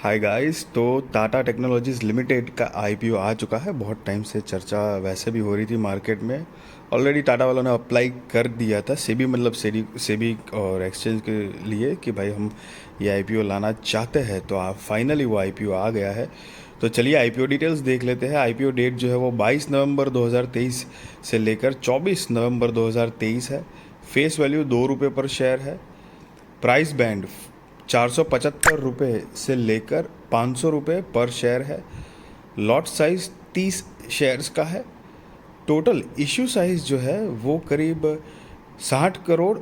Hi guys. तो Tata technologies limited का IPO आ चुका है। बहुत टाइम से चर्चा वैसे भी हो रही थी मार्केट में। ऑलरेडी टाटा वालों ने अप्लाई कर दिया था सेबी मतलब सेबी और एक्सचेंज के लिए कि भाई हम ये आईपीओ लाना चाहते हैं। तो आप फाइनली वो आईपीओ आ गया है। तो चलिए आईपीओ डिटेल्स देख लेते हैं। आईपीओ डेट जो है वो 22 नवंबर 2023 से लेकर 24 नवंबर 2023 है। फेस वैल्यू ₹2 पर शेयर है। प्राइस बैंड 475 रुपये से लेकर 500 रुपये पर शेयर है। लॉट साइज 30 शेयर्स का है। टोटल इश्यू साइज जो है वो करीब 6 करोड़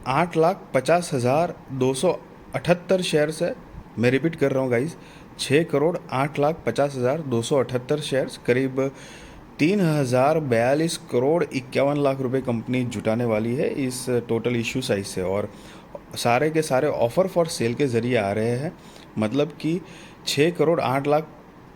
8 लाख 50 हज़ार 278 शेयर्स है। मैं रिपीट कर रहा हूँ गाइज, 6 करोड़ 8 लाख 50 हज़ार 278 शेयर्स, करीब 3,042 करोड़ 51 लाख रुपए कंपनी जुटाने वाली है इस टोटल इश्यू साइज से। और सारे के सारे ऑफर फॉर सेल के ज़रिए आ रहे हैं। मतलब कि 6 करोड़ 8 लाख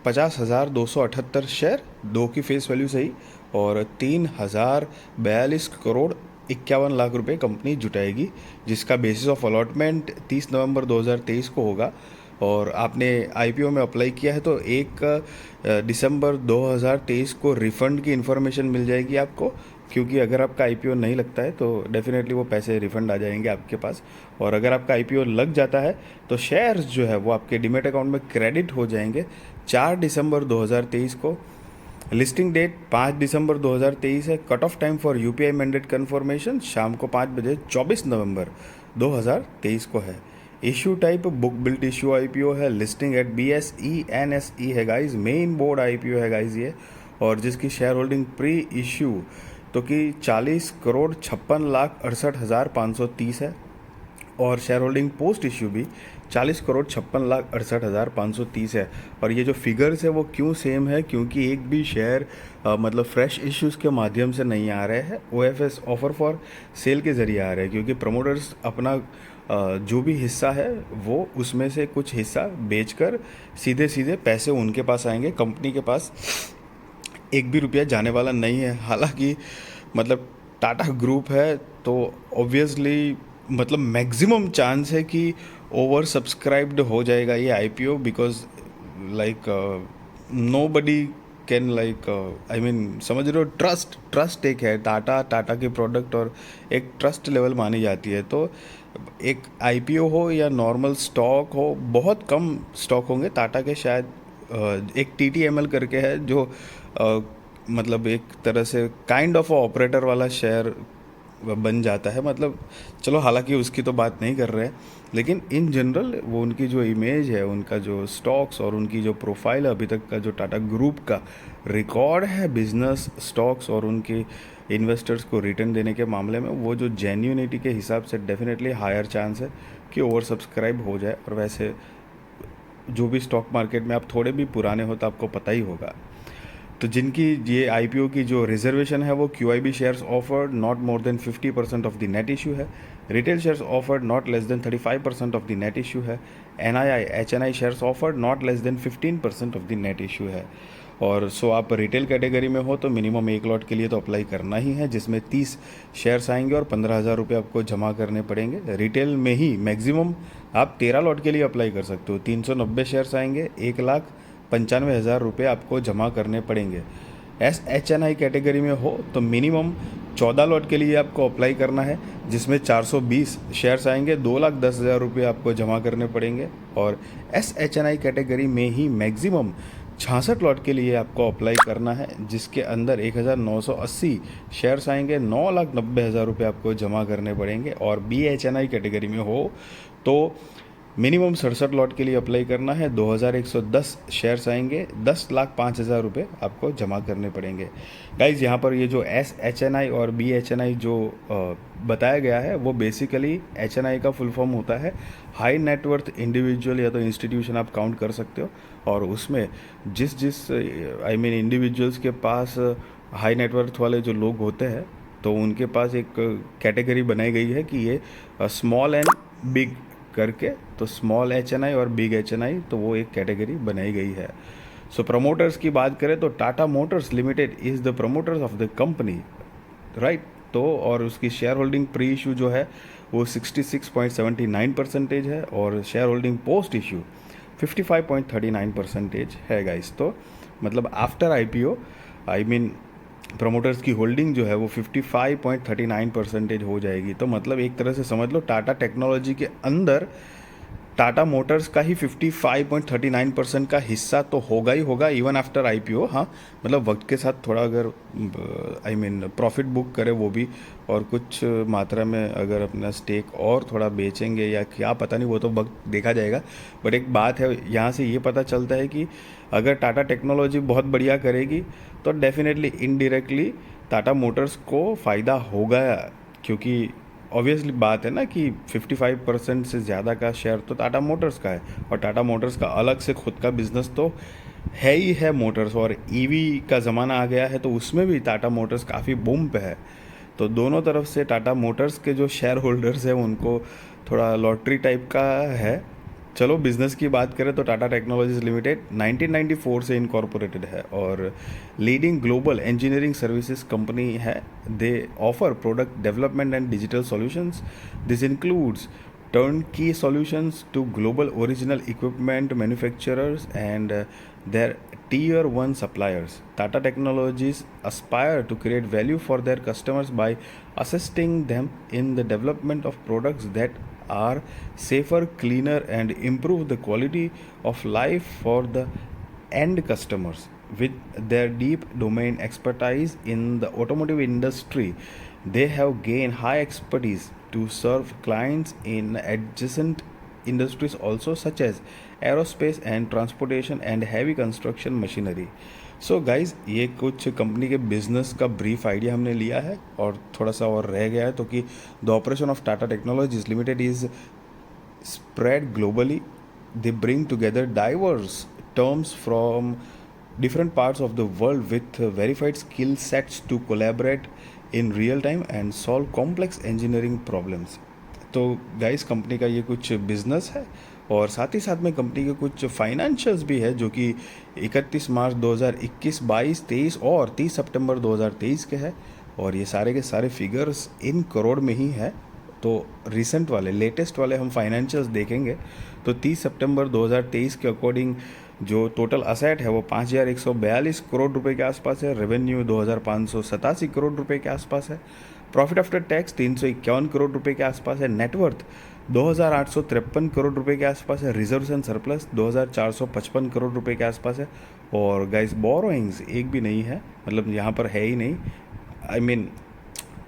50 हज़ार 278 शेयर, दो की फेस वैल्यू सही, और 3,042 करोड़ 51 लाख रुपए कंपनी जुटाएगी, जिसका बेसिस ऑफ अलॉटमेंट 30 नवंबर 2023 को होगा। और आपने आईपीओ में अप्लाई किया है तो 1 दिसंबर 2023 को रिफ़ंड की इन्फॉर्मेशन मिल जाएगी आपको। क्योंकि अगर आपका आईपीओ नहीं लगता है तो डेफिनेटली वो पैसे रिफ़ंड आ जाएंगे आपके पास। और अगर आपका आईपीओ लग जाता है तो शेयर्स जो है वो आपके डीमैट अकाउंट में क्रेडिट हो जाएंगे 4 दिसंबर 2023 को। लिस्टिंग डेट 5 दिसंबर 2023 है। Cut off time for UPI mandate confirmation शाम को 5 बजे 24 नवंबर 2023 को है। Issue type book built issue IPO है। लिस्टिंग एट BSE NSE है गाइज। मेन बोर्ड आईपीओ है गाइज ये। और जिसकी शेयर होल्डिंग प्री इश्यू तो कि 40 करोड़ 56 लाख 68 हज़ार 530 है। और शेयर होल्डिंग पोस्ट इश्यू भी 40 करोड़ 56 लाख 68 हज़ार 530 है। और ये जो फिगर्स है वो क्यों सेम है, क्योंकि एक भी शेयर मतलब फ्रेश इश्यूज़ के माध्यम से नहीं आ रहे हैं, OFS ऑफर फॉर सेल के ज़रिए आ रहे हैं। क्योंकि प्रमोटर्स अपना जो भी हिस्सा है वो उसमें से कुछ हिस्सा बेचकर सीधे सीधे पैसे उनके पास आएंगे, कंपनी के पास एक भी रुपया जाने वाला नहीं है। हालांकि मतलब टाटा ग्रुप है तो ऑब्वियसली मतलब मैक्सिमम चांस है कि ओवर सब्सक्राइब्ड हो जाएगा ये IPO. Because like nobody can like I mean समझ रहे हो, ट्रस्ट एक है टाटा के प्रोडक्ट, और एक ट्रस्ट लेवल मानी जाती है। तो एक आईपीओ हो या नॉर्मल स्टॉक हो, बहुत कम स्टॉक होंगे टाटा के शायद। एक TTML करके है जो मतलब एक तरह से काइंड ऑफ ऑपरेटर वाला शेयर बन जाता है। मतलब चलो, हालांकि उसकी तो बात नहीं कर रहे हैं, लेकिन इन जनरल वो उनकी जो इमेज है, उनका जो स्टॉक्स और उनकी जो प्रोफाइल है, अभी तक का जो टाटा ग्रुप का रिकॉर्ड है बिजनेस, स्टॉक्स और उनके इन्वेस्टर्स को रिटर्न देने के मामले में, वो जो जेन्यूनिटी के हिसाब से डेफिनेटली हायर चांस है कि ओवर सब्सक्राइब हो जाए। और वैसे जो भी स्टॉक मार्केट में आप थोड़े भी पुराने हो तो आपको पता ही होगा। तो जिनकी ये आईपीओ की जो रिजर्वेशन है वो QIB shares offered not more than 50% of the net issue है। Retail shares offered not less than 35% of the net issue है। NII HNI shares offered not less than 15% of the net issue है। और सो आप retail category में हो तो minimum एक lot के लिए तो अप्लाई करना ही है, जिसमें 30 शेयर्स आएंगे और 15,000 रुपये आपको जमा करने पड़ेंगे। रिटेल में ही मैक्सिमम आप 13 लॉट के लिए अप्लाई कर सकते हो। 390 शेयर्स आएंगे, 1,95,000 रुपये आपको जमा करने पड़ेंगे। SHNI कैटेगरी में हो तो मिनिमम 14 लॉट के लिए आपको अप्लाई करना है, जिसमें 420 शेयर्स आएंगे, 2,10,000 रुपये आपको जमा करने पड़ेंगे। और SHNI कैटेगरी में ही मैक्सिमम 66 लॉट के लिए आपको अप्लाई करना है, जिसके अंदर 1,980 शेयर्स आएंगे, 9,90,000 रुपये आपको जमा करने पड़ेंगे। और BHNI कैटेगरी में हो तो मिनिमम 67 लॉट के लिए अप्लाई करना है, 2,110 शेयर्स आएंगे, 10,05,000 रुपये आपको जमा करने पड़ेंगे। गाइज यहाँ पर ये जो SHNI और BHNI जो बताया गया है वो बेसिकली HNI का फुल फॉर्म होता है हाई नेटवर्थ इंडिविजुअल या तो इंस्टीट्यूशन आप काउंट कर सकते हो। और उसमें जिस आई मीन इंडिविजुअल्स के पास हाई नेटवर्थ वाले जो लोग होते हैं तो उनके पास एक कैटेगरी बनाई गई है कि ये स्मॉल एंड बिग करके, तो स्मॉल HNI और बिग HNI, तो वो एक कैटेगरी बनाई गई है। सो प्रमोटर्स की बात करें तो Tata Motors limited is the promoters of the company, right. तो और उसकी शेयर होल्डिंग प्री इशू जो है वो 66.79% है और शेयर होल्डिंग पोस्ट इश्यू 55.39% है गाइस। तो मतलब after IPO I mean promoters की होल्डिंग जो है वो 55.39% हो जाएगी। तो मतलब एक तरह से समझ लो टाटा टेक्नोलॉजी के अंदर टाटा मोटर्स का ही 55.39% का हिस्सा तो होगा ही होगा इवन आफ्टर आईपीओ। हाँ, मतलब वक्त के साथ थोड़ा अगर आई मीन प्रॉफिट बुक करे वो भी, और कुछ मात्रा में अगर अपना स्टेक और थोड़ा बेचेंगे या क्या पता नहीं, वो तो वक्त देखा जाएगा। बट एक बात है यहाँ से ये पता चलता है कि अगर टाटा टेक्नोलॉजी बहुत बढ़िया करेगी तो डेफिनेटली इनडायरेक्टली टाटा मोटर्स को फ़ायदा होगा, क्योंकि ऑब्वियसली बात है ना कि 55% से ज़्यादा का शेयर तो टाटा मोटर्स का है, और टाटा मोटर्स का अलग से खुद का बिजनेस तो है ही है मोटर्स, और ईवी का ज़माना आ गया है तो उसमें भी टाटा मोटर्स काफ़ी बूम पे है। तो दोनों तरफ से टाटा मोटर्स के जो शेयर होल्डर्स हैं उनको थोड़ा लॉटरी टाइप का है। चलो बिजनेस की बात करें तो टाटा टेक्नोलॉजीज लिमिटेड 1994 से इनकॉर्पोरेटेड है और leading global engineering services company है। They offer product development and digital solutions. This includes turnkey solutions to global original equipment manufacturers and their tier 1 suppliers. Tata Technologies aspire to create value for their customers by assisting them in the development of products that are safer, cleaner, and improve the quality of life for the end customers. With their deep domain expertise in the automotive industry, they have gained high expertise to serve clients in adjacent industries also, such as aerospace and transportation and heavy construction machinery. So guys ये कुछ company के business का brief idea हमने लिया है और थोड़ा सा और रह गया है, तो कि the operation of Tata technologies limited is spread globally. They bring together diverse terms from different parts of the world with verified skill sets to collaborate in real time and solve complex engineering problems. तो guys company का ये कुछ business है और साथ ही साथ में company के कुछ फाइनेंशियल्स भी है जो कि 31 मार्च 2021, 22, 23 और 30 सितंबर 2023 के है, और ये सारे के सारे फिगर्स इन करोड़ में ही है। तो रिसेंट वाले लेटेस्ट वाले हम फाइनेंशियल्स देखेंगे तो 30 सितंबर 2023 के अकॉर्डिंग जो टोटल असेट है वो 5142 करोड़ रुपए के आसपास है। रेवेन्यू 2587 करोड़ रुपए के आसपास है। प्रॉफिट आफ्टर टैक्स 351 करोड़ रुपए के आसपास है। नेटवर्थ 2853 करोड़ रुपए के आसपास है। रिजर्व्स एंड सरप्लस 2455 करोड़ रुपए के आसपास है। और गाइस बोरोइंग्स एक भी नहीं है, मतलब यहाँ पर है ही नहीं। आई मीन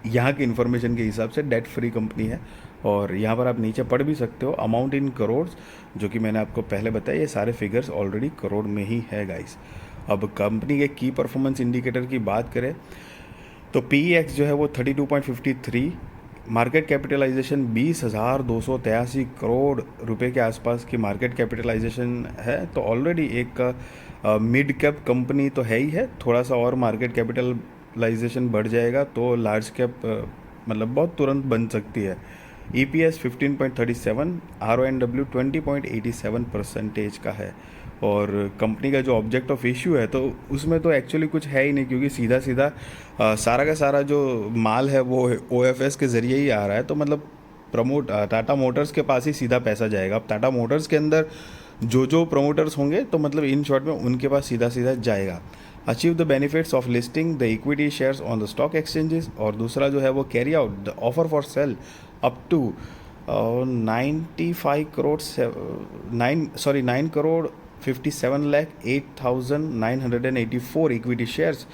यहाँ की इन्फॉर्मेशन के हिसाब से डेट फ्री कंपनी है। और यहाँ पर आप नीचे पढ़ भी सकते हो अमाउंट इन करोड़, जो कि मैंने आपको पहले बताया, ये सारे फिगर्स ऑलरेडी करोड़ में ही है गाइस। अब कंपनी के की परफॉर्मेंस इंडिकेटर की बात करें तो PEX जो है वो 32.53, मार्केट कैपिटलाइजेशन 20,283 करोड़ रुपए के आसपास की मार्केट कैपिटलाइजेशन है। तो ऑलरेडी एक मिड कैप कंपनी तो है ही है, थोड़ा सा और मार्केट कैपिटलाइजेशन बढ़ जाएगा तो लार्ज कैप मतलब बहुत तुरंत बन सकती है। EPS 15.37, RONW 20.87% का है। और कंपनी का जो ऑब्जेक्ट ऑफ इश्यू है तो उसमें तो एक्चुअली कुछ है ही नहीं, क्योंकि सीधा सीधा सारा का सारा जो माल है वो OFS के ज़रिए ही आ रहा है। तो मतलब टाटा मोटर्स के पास ही सीधा पैसा जाएगा। अब टाटा मोटर्स के अंदर जो प्रमोटर्स होंगे तो मतलब इन शॉर्ट में उनके पास सीधा सीधा जाएगा। Achieve the benefits of listing the equity shares on the stock exchanges, और दूसरा जो है वो carry out the offer for sale up to 9 crore 57,08,984 equity shares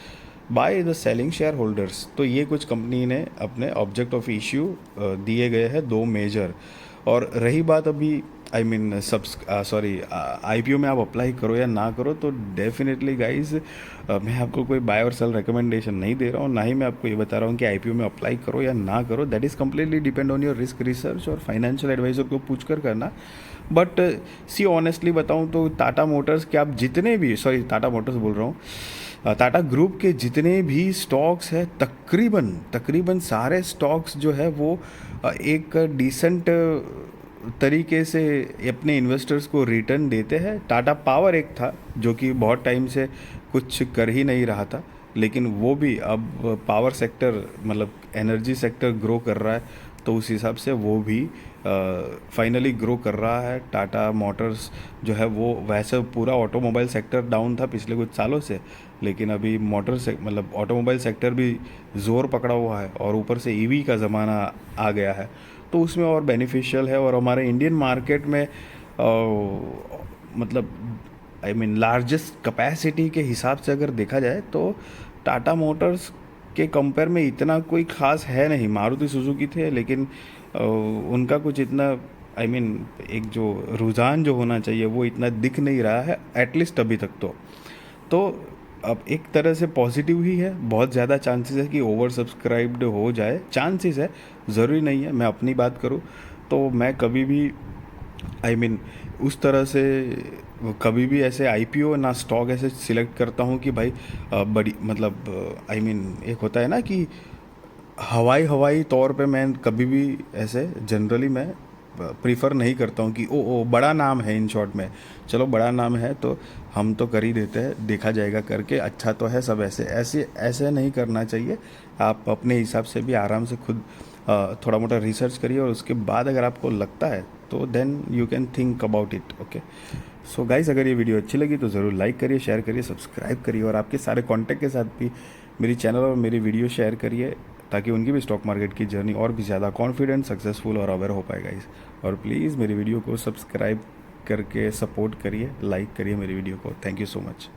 by the selling shareholders. तो ये कुछ कंपनी ने अपने ऑब्जेक्ट ऑफ इश्यू दिए गए हैं दो मेजर। और रही बात अभी आई मीन IPO में आप अप्लाई करो या ना करो, तो डेफिनेटली गाइज मैं आपको कोई बाय और सेल रिकमेंडेशन नहीं दे रहा हूँ, ना ही मैं आपको ये बता रहा हूँ कि IPO में अप्लाई करो या ना करो। That is completely depend on your risk research और फाइनेंशियल एडवाइजर को पूछ कर करना। बट सी ऑनेस्टली बताऊँ तो टाटा मोटर्स के आप जितने भी टाटा मोटर्स बोल रहा हूँ, टाटा ग्रुप के जितने भी स्टॉक्स हैं तकरीबन सारे स्टॉक्स जो है वो एक डिसेंट तरीके से अपने इन्वेस्टर्स को रिटर्न देते हैं। टाटा पावर एक था जो कि बहुत टाइम से कुछ कर ही नहीं रहा था, लेकिन वो भी अब पावर सेक्टर मतलब एनर्जी सेक्टर ग्रो कर रहा है। तो उस हिसाब से वो भी फाइनली ग्रो कर रहा है। टाटा मोटर्स जो है वो, वैसे पूरा ऑटोमोबाइल सेक्टर डाउन था पिछले कुछ सालों से, लेकिन अभी मोटर से मतलब ऑटोमोबाइल सेक्टर भी ज़ोर पकड़ा हुआ है और ऊपर से ईवी का ज़माना आ गया है, तो उसमें और बेनिफिशियल है। और हमारे इंडियन मार्केट में मतलब आई मीन लार्जेस्ट कैपेसिटी के हिसाब से अगर देखा जाए तो टाटा मोटर्स के कंपेयर में इतना कोई ख़ास है नहीं। मारुति सुजुकी थे, लेकिन उनका कुछ इतना आई मीन एक जो रुझान जो होना चाहिए वो इतना दिख नहीं रहा है, एटलीस्ट अभी तक तो अब एक तरह से पॉजिटिव ही है। बहुत ज़्यादा चांसेस है कि ओवर सब्सक्राइब्ड हो जाए, चांसेस है, ज़रूरी नहीं है। मैं अपनी बात करूँ तो मैं कभी भी आई मीन उस तरह से कभी भी ऐसे आईपीओ ना स्टॉक ऐसे सिलेक्ट करता हूँ कि भाई बड़ी मतलब आई मीन एक होता है ना कि हवाई हवाई तौर पे मैं कभी भी ऐसे जनरली मैं प्रीफर नहीं करता हूँ कि ओ बड़ा नाम है, इन शॉर्ट में चलो बड़ा नाम है तो हम तो कर ही देते हैं, देखा जाएगा करके, अच्छा तो है सब, ऐसे ऐसे ऐसे नहीं करना चाहिए। आप अपने हिसाब से भी आराम से खुद थोड़ा मोटा रिसर्च करिए और उसके बाद अगर आपको लगता है तो then you can think about it. Okay, so guys, अगर ये वीडियो अच्छी लगी तो ज़रूर लाइक करिए, शेयर करिए, सब्सक्राइब करिए और आपके सारे कॉन्टैक्ट के साथ भी मेरी चैनल और मेरी वीडियो शेयर करिए, ताकि उनकी भी स्टॉक मार्केट की जर्नी और भी ज़्यादा कॉन्फिडेंट, सक्सेसफुल और अवेयर हो पाए गाइस। और प्लीज़ मेरी वीडियो को सब्सक्राइब करके सपोर्ट करिए, लाइक करिए मेरी वीडियो को। Thank you so much.